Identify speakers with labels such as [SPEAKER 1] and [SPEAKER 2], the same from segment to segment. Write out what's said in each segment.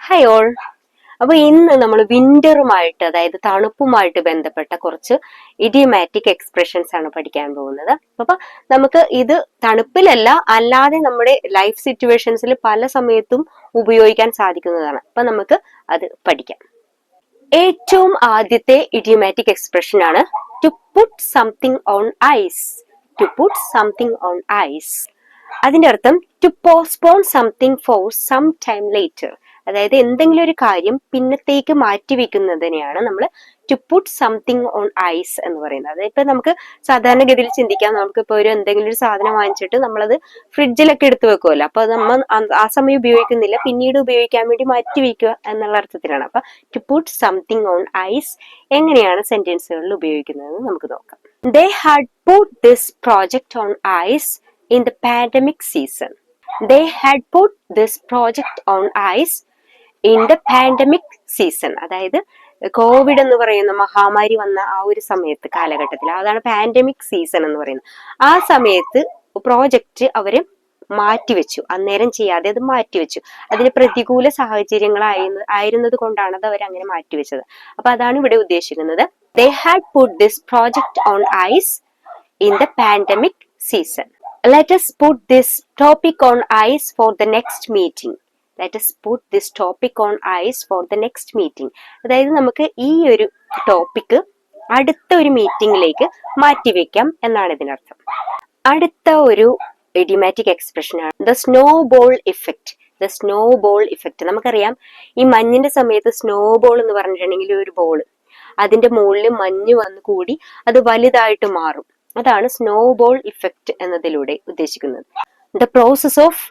[SPEAKER 1] Hi all. അപ്പൊ ഇന്ന് നമ്മൾ വിന്ററുമായിട്ട്, അതായത് തണുപ്പുമായിട്ട് ബന്ധപ്പെട്ട കുറച്ച് ഇഡിയമാറ്റിക് എക്സ്പ്രഷൻസ് ആണ് പഠിക്കാൻ പോകുന്നത്. അപ്പൊ നമുക്ക് ഇത് തണുപ്പിലല്ല, അല്ലാതെ നമ്മുടെ ലൈഫ് സിറ്റുവേഷൻസിൽ പല സമയത്തും ഉപയോഗിക്കാൻ സാധിക്കുന്നതാണ്. അപ്പൊ നമുക്ക് അത് പഠിക്കാം. ഏറ്റവും ആദ്യത്തെ ഇഡിയമാറ്റിക് എക്സ്പ്രഷൻ ആണ് to put something on ice. To put something on ice. അതിന്റെ അർത്ഥം to postpone something for some time later. അതായത് എന്തെങ്കിലും ഒരു കാര്യം പിന്നത്തേക്ക് മാറ്റിവെക്കുന്നതിനെയാണ് നമ്മൾ to put something on ice എന്ന് പറയുന്നത്. അതായത് ഇപ്പൊ നമുക്ക് സാധാരണഗതിയിൽ ചിന്തിക്കാം, നമുക്കിപ്പോ എന്തെങ്കിലും ഒരു സാധനം വാങ്ങിച്ചിട്ട് നമ്മളത് ഫ്രിഡ്ജിലൊക്കെ എടുത്തു വെക്കുമല്ലോ. അപ്പൊ നമ്മൾ ആ സമയം ഉപയോഗിക്കുന്നില്ല, പിന്നീട് ഉപയോഗിക്കാൻ വേണ്ടി മാറ്റിവെക്കുക എന്നുള്ള അർത്ഥത്തിലാണ്. അപ്പൊ to put something on ice എങ്ങനെയാണ് സെന്റൻസുകളിൽ ഉപയോഗിക്കുന്നത് നമുക്ക് നോക്കാം. They had put this project on ice in the pandemic season. They had put this project on ice in the pandemic season. അതായത് കോവിഡ് എന്ന് പറയുന്ന മഹാമാരി വന്ന ആ ഒരു സമയത്ത്, കാലഘട്ടത്തിൽ, അതാണ് പാൻഡമിക് സീസൺ എന്ന് പറയുന്നത്. ആ സമയത്ത് പ്രോജക്റ്റ് അവര് മാറ്റിവെച്ചു, അന്നേരം ചെയ്യാതെ അത് മാറ്റിവെച്ചു. അതിന് പ്രതികൂല സാഹചര്യങ്ങളായിരുന്നത് കൊണ്ടാണ് അത് അവർ അങ്ങനെ മാറ്റിവെച്ചത്. അപ്പൊ അതാണ് ഇവിടെ ഉദ്ദേശിക്കുന്നത്. They had put this project on ice in the pandemic season. Let us put this topic on ice for the next meeting. Let us put this topic on ice for the next meeting. അതായത് നമുക്ക് ഈ ഒരു topic അടുത്ത ഒരു മീറ്റിംഗിലേക്ക് മാറ്റിവെക്കാം എന്നാണ് ഇതിനർത്ഥം. അടുത്ത ഒരു ഇഡിയമാറ്റിക് എക്സ്പ്രഷൻ ആണ് the snow ball effect. The snow ball effect നമുക്കറിയാം, ഈ മഞ്ഞിന്റെ സമയത്ത് സ്നോ ബോൾ എന്ന് പറഞ്ഞിട്ടുണ്ടെങ്കിൽ ഒരു ബോൾ, അതിന്റെ മുകളിൽ മഞ്ഞ് വന്ന് കൂടി അത് വലുതായിട്ട് മാറും. അതാണ് സ്നോ ബോൾ ഇഫക്റ്റ് എന്നതിലൂടെ ഉദ്ദേശിക്കുന്നത്. The process of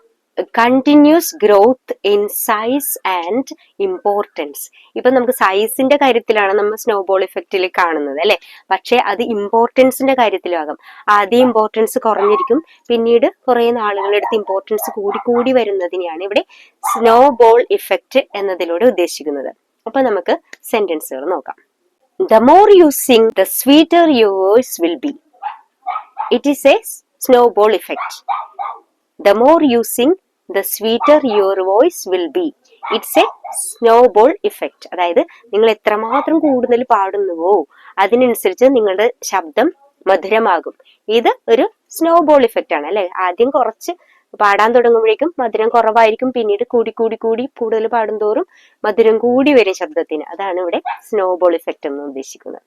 [SPEAKER 1] continuous growth in size and importance. ഇപ്പൊ നമുക്ക് സൈസിന്റെ കാര്യത്തിലാണ് നമ്മൾ സ്നോ ബോൾ ഇഫക്റ്റിൽ കാണുന്നത് അല്ലെ, പക്ഷെ അത് ഇമ്പോർട്ടൻസിന്റെ കാര്യത്തിലാകും. ആദ്യം ഇമ്പോർട്ടൻസ് കുറഞ്ഞിരിക്കും, പിന്നീട് കുറെ നാളുകളെടുത്ത് ഇമ്പോർട്ടൻസ് കൂടി കൂടി വരുന്നതിനെയാണ് ഇവിടെ സ്നോ ബോൾ ഇഫക്റ്റ് എന്നതിലൂടെ ഉദ്ദേശിക്കുന്നത്. അപ്പൊ നമുക്ക് സെന്റൻസുകൾ നോക്കാം. The more you sing, the sweeter your voice will be. It is a snowball effect. The more you sing, the sweeter your voice will be. It's a snowball effect. അതായത് നിങ്ങൾ എത്രമാത്രം കൂടുതൽ പാടുന്നുവോ അതിനനുസരിച്ച് നിങ്ങളുടെ ശബ്ദം മധുരമാകും. ഇത് ഒരു സ്നോബോൾ ഇഫക്റ്റ് ആണ് അല്ലെ. ആദ്യം കുറച്ച് പാടാൻ തുടങ്ങുമ്പോഴേക്കും മധുരം കുറവായിരിക്കും, പിന്നീട് കൂടി കൂടി കൂടി കൂടുതൽ പാടുന്തോറും മധുരം കൂടി വരും ശബ്ദത്തിന്. അതാണ് ഇവിടെ സ്നോബോൾ ഇഫക്റ്റ് എന്ന് ഉദ്ദേശിക്കുന്നത്.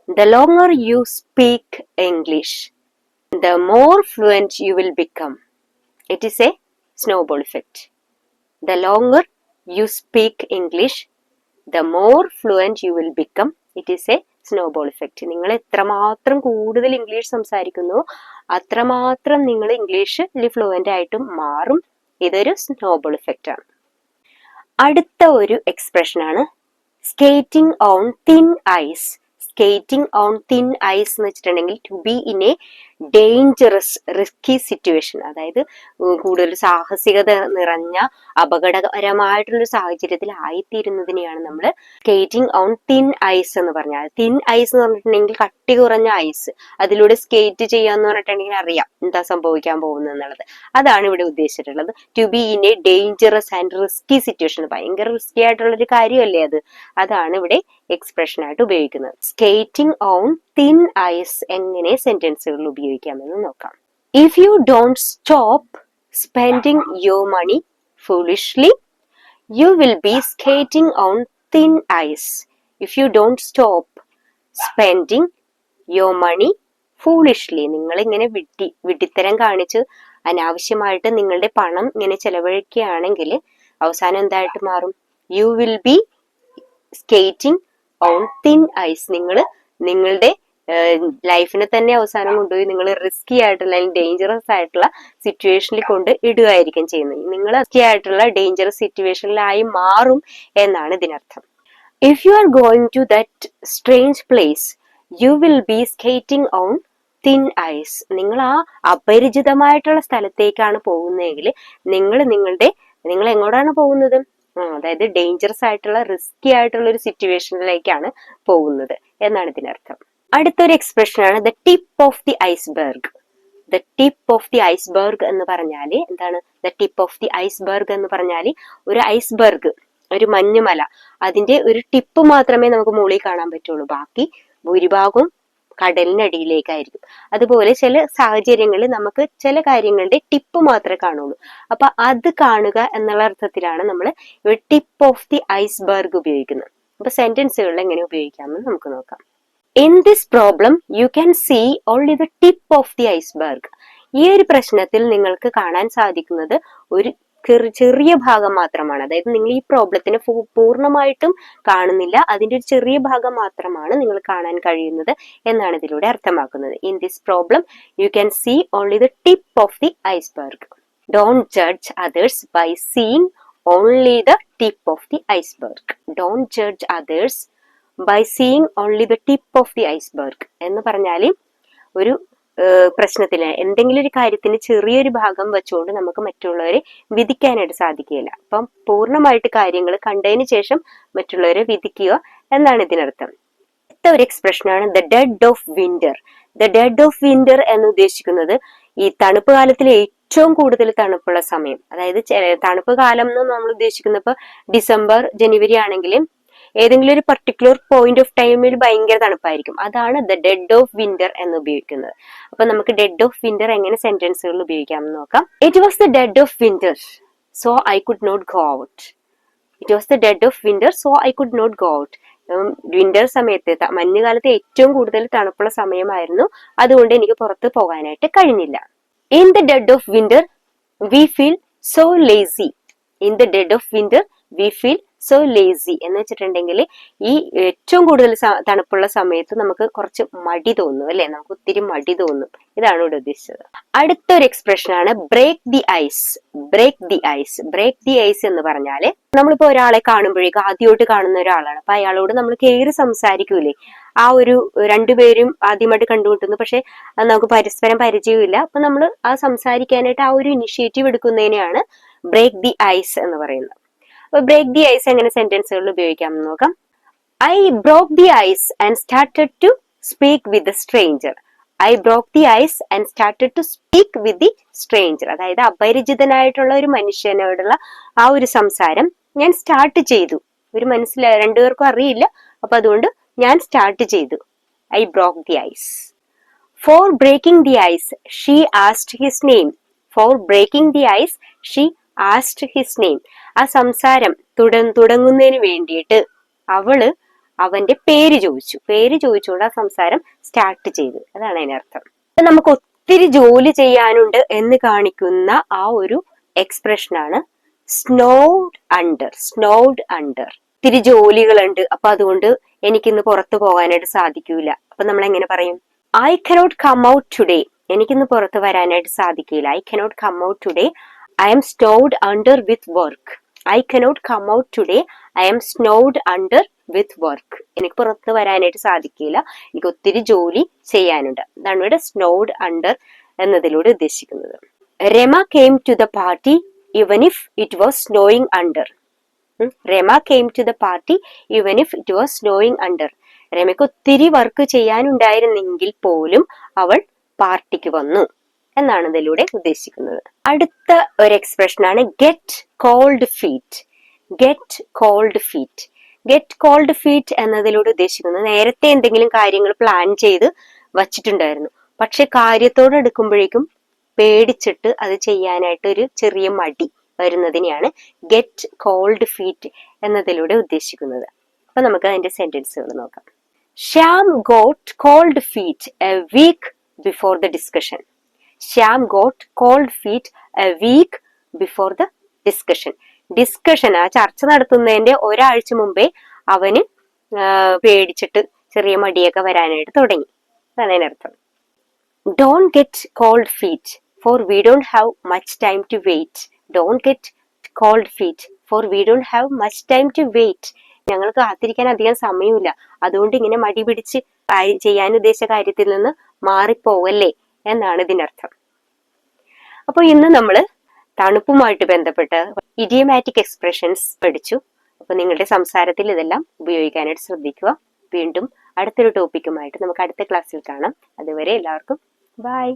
[SPEAKER 1] The longer you speak English, the more fluent you will become. It is a snowball effect. The longer you speak English, the more fluent you will become. It is a snowball effect. നിങ്ങൾ എത്രമാത്രം കൂടുതൽ English സംസാരിക്കുന്നു അത്രമാത്രം നിങ്ങൾ ഇംഗ്ലീഷിൽ fluent ആയിട്ടും മാറും. ഇതൊരു സ്നോബോൾ ഇഫക്റ്റ് ആണ്. അടുത്ത ഒരു എക്സ്പ്രഷൻ ആണ് skating on thin ice. Skating on thin ice എന്ന് വെച്ചിട്ടുണ്ടെങ്കിൽ to be in a dangerous risky situation. അതായത് കൂടുതൽ സാഹസികത നിറഞ്ഞ അപകടകരമായിട്ടുള്ള സാഹചര്യത്തിൽ ആയിത്തീരുന്നതിനെയാണ് നമ്മൾ സ്കേറ്റിംഗ് ഓൺ തിൻ ഐസ് എന്ന് പറഞ്ഞാൽ. തിൻ ഐസ് എന്ന് പറഞ്ഞിട്ടുണ്ടെങ്കിൽ കട്ടി കുറഞ്ഞ ഐസ്, അതിലൂടെ സ്കേറ്റ് ചെയ്യാന്ന് പറഞ്ഞിട്ടുണ്ടെങ്കിൽ അറിയാം എന്താ സംഭവിക്കാൻ പോകുന്നത് എന്നുള്ളത്. അതാണ് ഇവിടെ ഉദ്ദേശിച്ചിട്ടുള്ളത്. To be in a dangerous and risky situation, ഭയങ്കര റിസ്കി ആയിട്ടുള്ള ഒരു കാര്യമല്ലേ അത്. അതാണ് ഇവിടെ എക്സ്പ്രഷൻ ആയിട്ട് ഉപയോഗിക്കുന്നത്. സ്കേറ്റിംഗ് ഓൺ തിൻ ഐസ് എങ്ങനെ സെന്റൻസുകളിൽ ഉപയോഗിക്കാമെന്ന് നോക്കാം. If you don't stop spending your money foolishly, you will be skating on thin ice. If you don't stop spending your money foolishly, നിങ്ങൾ ഇങ്ങനെ വിഡ്ഢിത്തരം കാണിച്ച് അനാവശ്യമായിട്ട് നിങ്ങളുടെ പണം ഇങ്ങനെ ചെലവഴിക്കുകയാണെങ്കിൽ അവസാനം എന്തായിട്ട് മാറും? You will be skating on thin ice. നിങ്ങൾ നിങ്ങളുടെ ലൈഫിനെ തന്നെ അവസാനം കൊണ്ടുപോയി നിങ്ങൾ റിസ്കി ആയിട്ടുള്ള അല്ലെങ്കിൽ ഡേഞ്ചറസ് ആയിട്ടുള്ള സിറ്റുവേഷനിൽ കൊണ്ട് ഇടുകയായിരിക്കും ചെയ്യുന്നത്. നിങ്ങൾ റിസ്കി ആയിട്ടുള്ള ഡേഞ്ചറസ് സിറ്റുവേഷനിലായി മാറും എന്നാണ് ഇതിനർത്ഥം. If you are going to that strange place you will be skating on thin ice. നിങ്ങൾ ആ അപരിചിതമായിട്ടുള്ള സ്ഥലത്തേക്കാണ് പോകുന്നതെങ്കിൽ നിങ്ങൾ എങ്ങോട്ടാണ് പോകുന്നത്? അതായത് ഡേഞ്ചറസ് ആയിട്ടുള്ള റിസ്കി ആയിട്ടുള്ള ഒരു സിറ്റുവേഷനിലേക്കാണ് പോകുന്നത് എന്നാണ് ഇതിനർത്ഥം. അടുത്തൊരു എക്സ്പ്രഷൻ ആണ് the tip of the iceberg. The tip of the iceberg എന്ന് പറഞ്ഞാൽ എന്താണ്? The tip of the iceberg എന്ന് പറഞ്ഞാൽ ഒരു ഐസ്ബർഗ് ഒരു മഞ്ഞുമല, അതിന്റെ ഒരു ടിപ്പ് മാത്രമേ നമുക്ക് മുകളിൽ കാണാൻ പറ്റുള്ളൂ. ബാക്കി ഭൂരിഭാഗവും കടലിനടിയിലേക്കായിരിക്കും. അതുപോലെ ചില സാഹചര്യങ്ങളിൽ നമുക്ക് ചില കാര്യങ്ങളുടെ ടിപ്പ് മാത്രമേ കാണുള്ളൂ. അപ്പൊ അത് കാണുക എന്നുള്ള അർത്ഥത്തിലാണ് നമ്മൾ ടിപ്പ് ഓഫ് ദി ഐസ്ബർഗ് ഉപയോഗിക്കുന്നത്. അപ്പൊ സെന്റൻസുകളിൽ എങ്ങനെ ഉപയോഗിക്കാമെന്ന് നമുക്ക് നോക്കാം. In this problem you can see only the tip of the iceberg. ഈ ഒരു പ്രശ്നത്തിൽ നിങ്ങൾക്ക് കാണാൻ സാധിക്കുന്നത് ഒരു ചെറിയ ഭാഗം മാത്രമാണ്. അതായത് നിങ്ങൾ ഈ പ്രോബ്ലത്തിന് പൂർണ്ണമായിട്ടും കാണുന്നില്ല, അതിന്റെ ഒരു ചെറിയ ഭാഗം മാത്രമാണ് നിങ്ങൾ കാണാൻ കഴിയുന്നത് എന്നാണ് ഇതിലൂടെ അർത്ഥമാക്കുന്നത്. In this problem you can see only the tip of the iceberg. Don't judge others by seeing only the tip of the iceberg. Don't judge others by seeing only the tip of the iceberg എന്ന് പറഞ്ഞാൽ ഒരു പ്രശ്നത്തിന് എന്തെങ്കിലും ഒരു കാര്യത്തിന് ചെറിയൊരു ഭാഗം വെച്ചുകൊണ്ട് നമുക്ക് മറ്റുള്ളവരെ വിധിക്കാനായിട്ട് സാധിക്കുകയില്ല. അപ്പം പൂർണ്ണമായിട്ട് കാര്യങ്ങൾ കണ്ടതിന് ശേഷം മറ്റുള്ളവരെ വിധിക്കുക എന്നാണ് ഇതിനർത്ഥം. അടുത്ത ഒരു എക്സ്പ്രഷനാണ് the dead of winter. The dead of winter എന്ന് ഉദ്ദേശിക്കുന്നത് ഈ തണുപ്പ് കാലത്തിലെ ഏറ്റവും കൂടുതൽ തണുപ്പുള്ള സമയം. അതായത് തണുപ്പ് കാലം എന്ന് നമ്മൾ ഉദ്ദേശിക്കുന്നത് ഇപ്പൊ ഡിസംബർ ജനുവരി ആണെങ്കിലും ഏതെങ്കിലും ഒരു പർട്ടിക്കുലർ പോയിന്റ് ഓഫ് ടൈമിൽ ഭയങ്കര തണുപ്പായിരിക്കും. അതാണ് ദ ഡെഡ് ഓഫ് വിന്റർ എന്ന് ഉപയോഗിക്കുന്നത്. അപ്പൊ നമുക്ക് ഡെഡ് ഓഫ് വിന്റർ എങ്ങനെ സെന്റൻസുകളിൽ ഉപയോഗിക്കാമെന്ന് നോക്കാം. It was the dead of winter so I could not go out. It was the dead of winter so I could not go out. Winter സമയത്ത് മഞ്ഞുകാലത്ത് ഏറ്റവും കൂടുതൽ തണുപ്പുള്ള സമയമായിരുന്നു, അതുകൊണ്ട് എനിക്ക് പുറത്ത് പോകാനായിട്ട് കഴിഞ്ഞില്ല. In the dead of winter we feel so lazy. In the dead of winter we feel so lazy എന്ന് വെച്ചിട്ടുണ്ടെങ്കിൽ ഈ ഏറ്റവും കൂടുതൽ തണുപ്പുള്ള സമയത്ത് നമുക്ക് കുറച്ച് മടി തോന്നും അല്ലെ, നമുക്ക് ഒത്തിരി മടി തോന്നും. ഇതാണ് ഇവിടെ ഉദ്ദേശിച്ചത്. അടുത്തൊരു എക്സ്പ്രഷൻ ആണ് break the ice. Break the ice. Break the ice എന്ന് പറഞ്ഞാല് നമ്മളിപ്പോ ഒരാളെ കാണുമ്പോഴേക്കും ആദ്യമായിട്ട് കാണുന്ന ഒരാളാണ്, അപ്പൊ അയാളോട് നമ്മൾ കയറി സംസാരിക്കൂലേ, ആ ഒരു രണ്ടുപേരും ആദ്യമായിട്ട് കണ്ടുമുട്ടുന്നു, പക്ഷെ നമുക്ക് പരസ്പരം പരിചയമില്ല. അപ്പൊ നമ്മൾ ആ സംസാരിക്കാനായിട്ട് ആ ഒരു ഇനിഷ്യേറ്റീവ് എടുക്കുന്നതിനെയാണ് ബ്രേക്ക് ദി ഐസ് എന്ന് പറയുന്നത്. അപ്പൊ ബ്രേക്ക് ദി ഐസ് എങ്ങനെ സെന്റൻസുകളിൽ ഉപയോഗിക്കാമെന്ന് നോക്കാം. I broke the ice and started to speak with the stranger. I broke the ice and started to speak with the stranger. അതായത് അപരിചിതനായിട്ടുള്ള ഒരു മനുഷ്യനോടുള്ള ആ ഒരു സംസാരം ഞാൻ സ്റ്റാർട്ട് ചെയ്തു. ഒരു രണ്ടുപേർക്കും അറിയില്ല, അപ്പൊ അതുകൊണ്ട് ഞാൻ സ്റ്റാർട്ട് ചെയ്തു. I broke the ice. For breaking the ice she asked his name. For breaking the ice she asked his name. ആ സംസാരം തുടങ്ങുന്നതിന് വേണ്ടിയിട്ട് അവള് അവന്റെ പേര് ചോദിച്ചു. പേര് ചോദിച്ചുകൊണ്ട് ആ സംസാരം സ്റ്റാർട്ട് ചെയ്തു. അതാണ് അതിനർത്ഥം. നമുക്ക് ഒത്തിരി ജോലി ചെയ്യാനുണ്ട് എന്ന് കാണിക്കുന്ന ആ ഒരു എക്സ്പ്രഷനാണ് സ്നോഡ് അണ്ടർ. സ്നോഡ് അണ്ടർ. ഒത്തിരി ജോലികളുണ്ട്, അപ്പൊ അതുകൊണ്ട് എനിക്കിന്ന് പുറത്തു പോകാനായിട്ട് സാധിക്കൂല. അപ്പൊ നമ്മൾ എങ്ങനെ പറയും? I cannot come out today. എനിക്കിന്ന് പുറത്ത് വരാനായിട്ട് സാധിക്കില്ല. I cannot come out today. I am snowed under with work. I cannot come out today. I am snowed under with work. എനിക്ക് പുറത്ത് വരാനായിട്ട് സാധിക്കില്ല, എനിക്ക് ഒത്തിരി ജോലി ചെയ്യാനുണ്ട്. അതാണ് ഇവിടെ സ്നോഡ് അണ്ടർ എന്നതിലൂടെ ഉദ്ദേശിക്കുന്നത്. Rama came to the party even if it was snowing under. Rama came to the party even if it was snowing under. രമയ്ക്ക് ഒത്തിരി വർക്ക് ചെയ്യാനുണ്ടായിരുന്നെങ്കിൽ പോലും അവൾ പാർട്ടിക്ക് വന്നു എന്നാണ് ഇതിലൂടെ ഉദ്ദേശിക്കുന്നത്. അടുത്ത ഒരു എക്സ്പ്രഷൻ ആണ് get cold feet. Get cold feet. Get cold feet എന്നതിലൂടെ ഉദ്ദേശിക്കുന്നത് നേരത്തെ എന്തെങ്കിലും കാര്യങ്ങൾ പ്ലാൻ ചെയ്ത് വച്ചിട്ടുണ്ടായിരുന്നു, പക്ഷെ കാര്യത്തോടെടുക്കുമ്പോഴേക്കും പേടിച്ചിട്ട് അത് ചെയ്യാനായിട്ട് ഒരു ചെറിയ മടി വരുന്നതിനെയാണ് ഗെറ്റ് കോൾഡ് ഫീറ്റ് എന്നതിലൂടെ ഉദ്ദേശിക്കുന്നത്. അപ്പൊ നമുക്ക് അതിന്റെ സെന്റൻസുകൾ നോക്കാം. Shyam got cold feet a week before the discussion. Shyam got cold feet a week before the discussion. Discussion, ആ ചർച്ച നടത്തുന്നതിന്റെ ഒരാഴ്ച മുമ്പേ അവന് പേടിച്ചിട്ട് ചെറിയ മടിയൊക്കെ വരാനായിട്ട് തുടങ്ങി. അതാണ് അതിനർത്ഥം. Don't get cold feet for we don't have much time to wait. Don't get cold feet for we don't have much time to wait. ഞങ്ങൾക്ക് കാത്തിരിക്കാൻ അധികം സമയമില്ല, അതുകൊണ്ട് ഇങ്ങനെ മടി പിടിച്ച് ചെയ്യാൻ ഉദ്ദേശിച്ച കാര്യത്തിൽ നിന്ന് മാറിപ്പോവല്ലേ എന്നാണ് ഇതിനർത്ഥം. അപ്പോൾ ഇന്ന് നമ്മൾ തണുപ്പുമായിട്ട് ബന്ധപ്പെട്ട് ഇഡിയമാറ്റിക് എക്സ്പ്രഷൻസ് പഠിച്ചു. അപ്പൊ നിങ്ങളുടെ സംസാരത്തിൽ ഇതെല്ലാം ഉപയോഗിക്കാനായിട്ട് ശ്രദ്ധിക്കുക. വീണ്ടും അടുത്തൊരു ടോപ്പിക്കുമായിട്ട് നമുക്ക് അടുത്ത ക്ലാസ്സിൽ കാണാം. അതുവരെ എല്ലാവർക്കും ബൈ.